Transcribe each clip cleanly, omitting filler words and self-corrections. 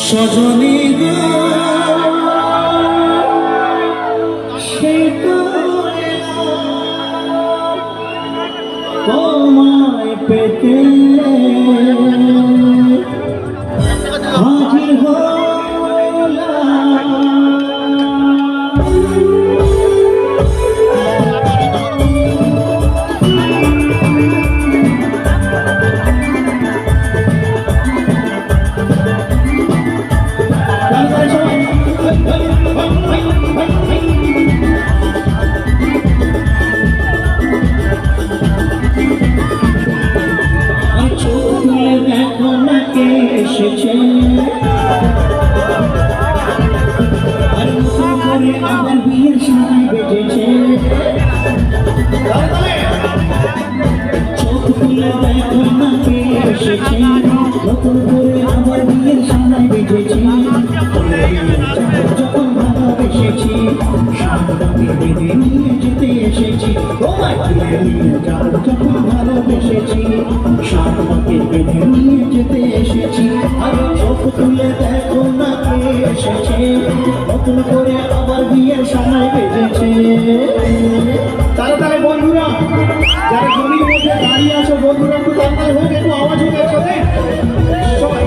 সজনী গো তোমায় পেতে হাজির হলাম। এসেছে আর নতুন করে আমার বিয়ের সময় বেজেছে। চোখ তুলে দেখো না কে এসেছে, নতুন করে আমার বিয়ের সময় বেজেছে। যখন ভালোবেসেছি সামনে বেঁধে নিয়ে যেতে এসেছি, তোমায় তুলে নিয়ে যাও। যখন ভালোবেসেছি সামনে বেঁধে নিয়ে যেতে এসেছি। আরে চোখ তুলে দেখো না কে এসেছে, নতুন করে আবার বিয়ের সময় বেজেছে। তাড়াতাড়ি বন্ধুরা, যারা জমির মধ্যে দাঁড়িয়ে আছো বন্ধুরা, একটু তাড়াতাড়ি হোক, একটু আওয়াজ হোক একসাথে সবাই।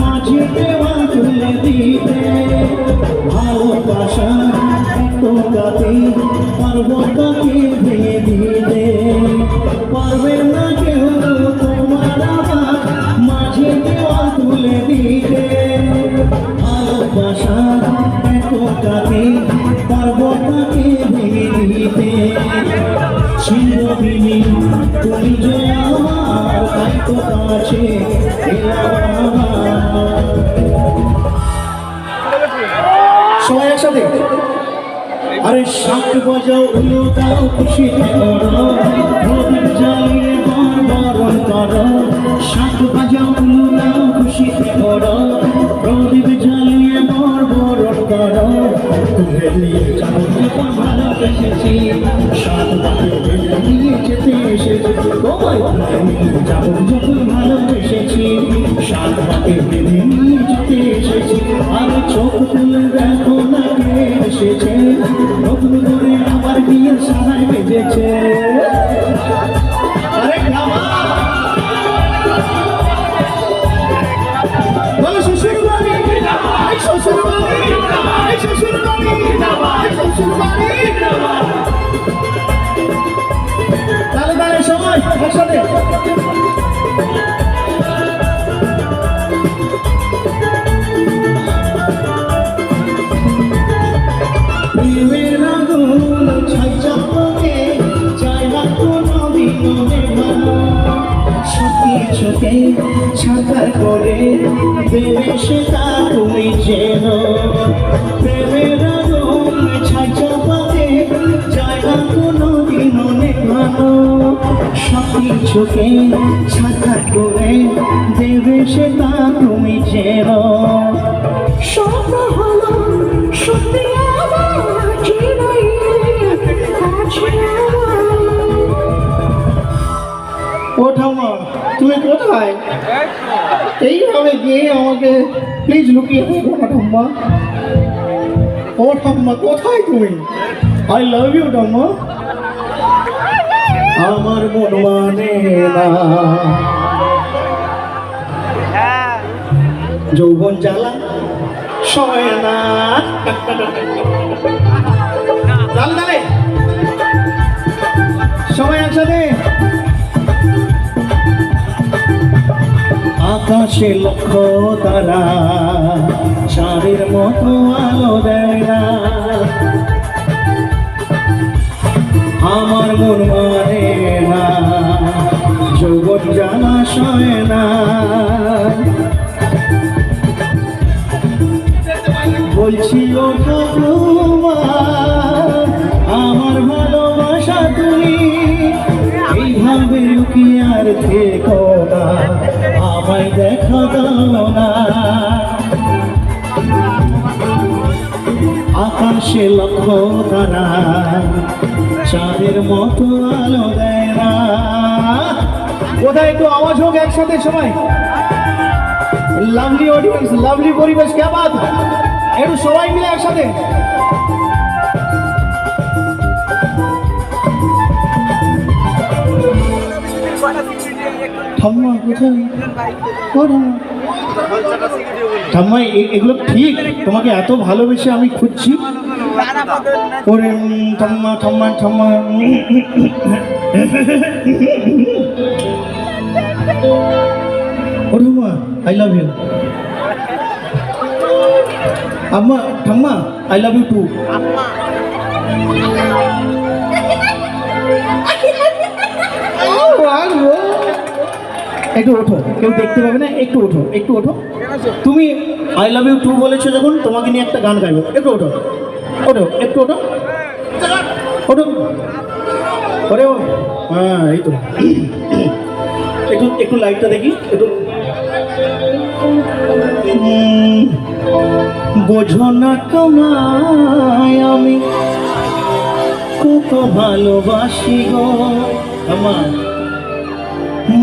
মাঝে দেওয়া তুলে দিতে ভালোবাসা তোকাতে পারবো তাকে ভেঙে দিতে। পারবে না কেউ তোমার আমার মাঝে দেওয়া তুলে দিতে ভালোবাসা তোকাতে পারবো তাকে ভেঙে দিতে। চিরদিনই তুমি যে আমার, তাই তো কাছে সবাই একসাথে। আরে শাক বাজাও উলো দাও খুশিতে করো, প্রদীপ জ্বালিয়ে বরণ করো। শাক বাজাও উলো দাও খুশিতে করো, প্রদীপ জ্বালিয়ে বরণ করো। তুলে নিয়ে যাবো যখন ভালোবেসেছি সাত বাজে বেঁধে নিয়ে যেতে এসেছি। তোমায় তুলে নিয়ে যাবো যখন ভালোবেসেছি সাত বাজে বেঁধে নিয়ে যেতে এসেছি। আর চোখ তুলে দেখো না কে এসেছে, নতুন করে আমার বিয়ের সময় বেজেছে। আরে বলো শ্বশুরবাড়ি, শ্বশুরবাড়ি, শ্বশুরবাড়ি, শ্বশুরবাড়ি। তাহলে তাহলে সবাই একসাথে। প্রেমের আগুন ছাই চাপকে চাই না কোনো বিনোদে ভালো, সবকিছুকে ছাতা করে দেবে সেটা তুমি যেন। প্রেমের আগুন ছাই চাপকে চাই না কোনো বিনোদে ভালো, সবকিছুকে ছাতা করে দেবে সেটা তুমি যেন। স্বপ্ন হলো সত্যি ও ঠাম্মা, তুমি কোথায়? এইভাবে গিয়ে আমাকে প্লিজ লুকিয়ে থাকো না ঠাম্মা। ও ঠাম্মা কোথায় তুমি? আই লাভ ইউ ঠাম্মা। আমার মন মানে না যৌবন জ্বালা সয় না। সবাই একসাথে। আকাশে লক্ষ তারা চাঁদের মতো আলো দেয় না, আমার মন মানে না যৌবন জ্বালা সয় না। বলছি ও ঠাকুমা, আমার ভালোবাসা তুমি এইভাবে লুকিয়ে আর থেকো না, আমায় দেখা দাও না। আকাশে লক্ষ তারা চাঁদের মতো আলো দেয় না। কোথায় একটু আওয়াজ হোক একসাথে সবাই। লাভলি অডিয়েন্স, লাভলি পরিবেশ, কে বাত, একটু সবাই মিলে একসাথে। ঠাম্মা কোথায়? ঠাম্মা এগুলো ঠিক? তোমাকে এত ভালোবেসে আমি খুঁজছি। ওরে ঠাম্মা ঠাম্মা ঠাম্মা, ও ঠাম্মা আই লাভ ইউ। আম্মা ঠাম্মা আই লাভ ইউ টু। একটু ওঠো, কেউ দেখতে পাবে না, একটু ওঠো, একটু ওঠো। তুমি আই লাভ ইউ টু বলেছো যখন, তোমাকে নিয়ে একটা গান গাইবো। একটু ওঠো, ওঠো, একটু ওঠো, ওঠো, ওরে হ্যাঁ এই তো। একটু একটু লাইটটা দেখি একটু। বোঝো না তোমায় আমি কত ভালোবাসি গো, আমার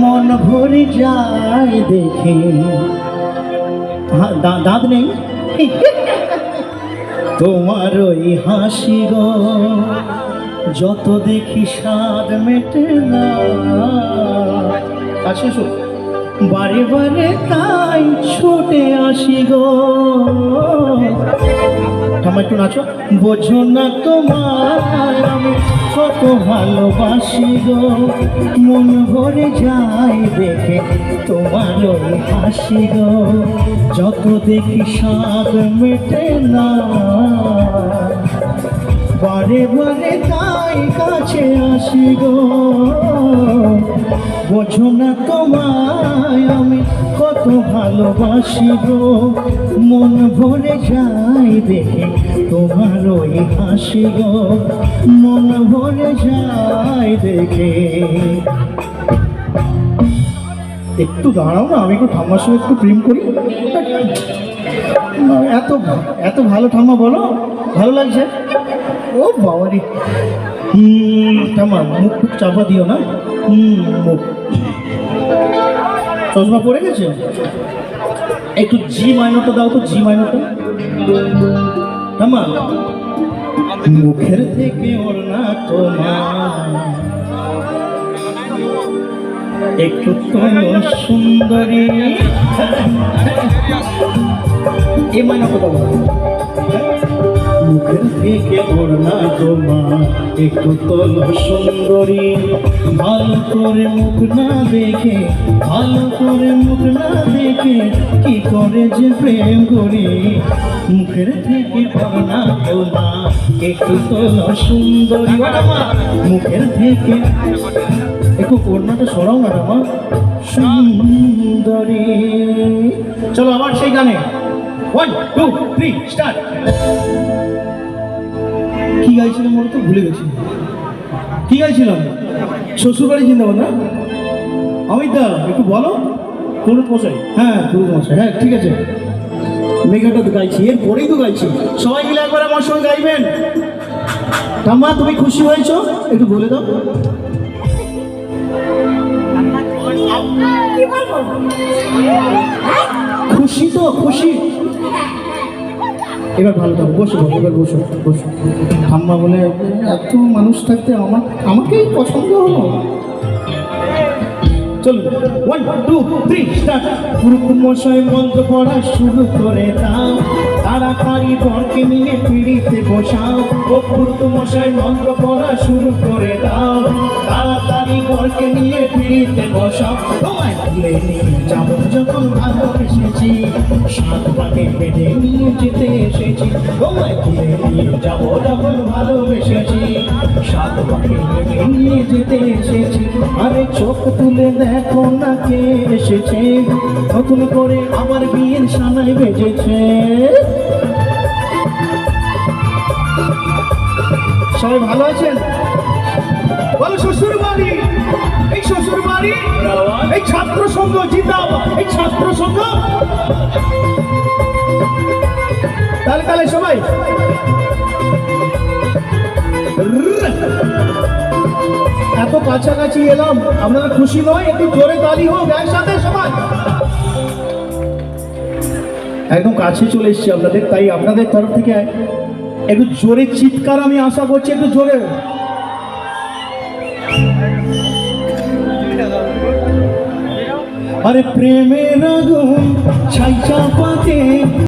মন ভরে যায় দেখে। দাঁত নেই তোমার ওই হাসি গো, যত দেখি স্বাদ মেটে না। কাছে বারে বারে তাই ছুটে আসি গো। ঠাম্মা একটু নাচো। বোঝো না তোমার আমি কত ভালোবাসি গো, মন ভরে যায় দেখে তোমার ওই হাসি গো, যত দেখি স্বাদ মেটে না। বারে বারে তাই কাছে আসি গো। বোঝো না তোমায় আমি কত ভালোবাসি গো, মন ভরে যায় দেখে তোমার ওই হাসি গো, মন ভরে যায় দেখে। একটু দাঁড়াও না, আমি একটু ঠাম্মার সঙ্গে একটু প্রেম করি। এত এত ভালো ঠাম্মা, বলো ভালো লাগছে? ও বাবারি। ঠাম্মা মুখ খুব চাপা দিও না। মুখ চশমা পড়ে গেছে, একটু জি মাইনরটা দাও তো, জি মাইনরটা। ঠাম্মা মুখের থেকে ওর না তোমার একটু তো সুন্দরী, এ মাইনরটা দাও। মুখের থেকে ওর না তোমার একটু তোল সুন্দরী, ভালো করে মুখ না দেখে, ভালো করে মুখ না দেখে কি করে যে প্রেম করি। মুখের থেকে ওর না তোমার একটু তোল সুন্দরী, মুখের থেকে একটু ওড়নাটা সরাও না আমার সুন্দরী। চলো আবার সেই গানে 1 2 3 স্টার্ট। কি গাইছিলাম বলো তো, ভুলে গেছি কি গাইছিলাম। শ্বশুরবাড়ি জিন্দাবাদ না? অমিত দা একটু বলো। পুরুত মশাই, হ্যাঁ পুরুত মশাই, হ্যাঁ ঠিক আছে। মেঘাটা তো গাইছি, এরপরেই তো গাইছি। সবাই মিলে একবার আমার সঙ্গে গাইবেন। ঠাম্মা তুমি খুশি হয়েছো একটু বলে দাও। খুশি তো, খুশি। এবার ভালো থাকো, বসো এবার বসো বসো। ঠাম্মা বলে এত মানুষ থাকতে আমাকেই পছন্দ হলো। চলো 1 2 3 স্টার্ট। পুরুত মশাই মন্ত্র পড়া শুরু করে দাও, তাড়াতাড়ি বরকে নিয়ে পিড়িতে বসাও। ও পুরুত মশাই মন্ত্র পড়া শুরু করে দাও, তাড়াতাড়ি বরকে নিয়ে পিড়িতে বসাও। তোমায় তুলে নিয়ে যাবো যখন ভালোবেসেছি, সাত পাকে বেঁধে নিয়ে যেতে এসেছি। তোমায় তুলে নিয়ে যাবো যখন ভালোবেসেছি, সাত পাকে বেঁধে নিয়ে যেতে এসেছি। আরে চোখ তুলে দেখো না কে এসেছে, নতুন করে আমার বিয়ের সানাই বেজেছে। সবাই ভালো আছেন? বলো শ্বশুর বাড়ি, এই শ্বশুর বাড়ি, এই ছাত্র সংঘ জিন্দাবাদ, এই ছাত্র সংঘ। তাহলে সবাই এত কাছাকাছি এলাম, আপনারা খুশি নয়? একটু জোরে তালি হোক একসাথে সবাই। একদম কাছে চলে এসেছি আপনাদের, তাই আপনাদের তরফ থেকে একটু জোরে চিৎকার আমি আশা করছি, একটু জোরে। আরে প্রেমের আগুন ছাই চাপাতে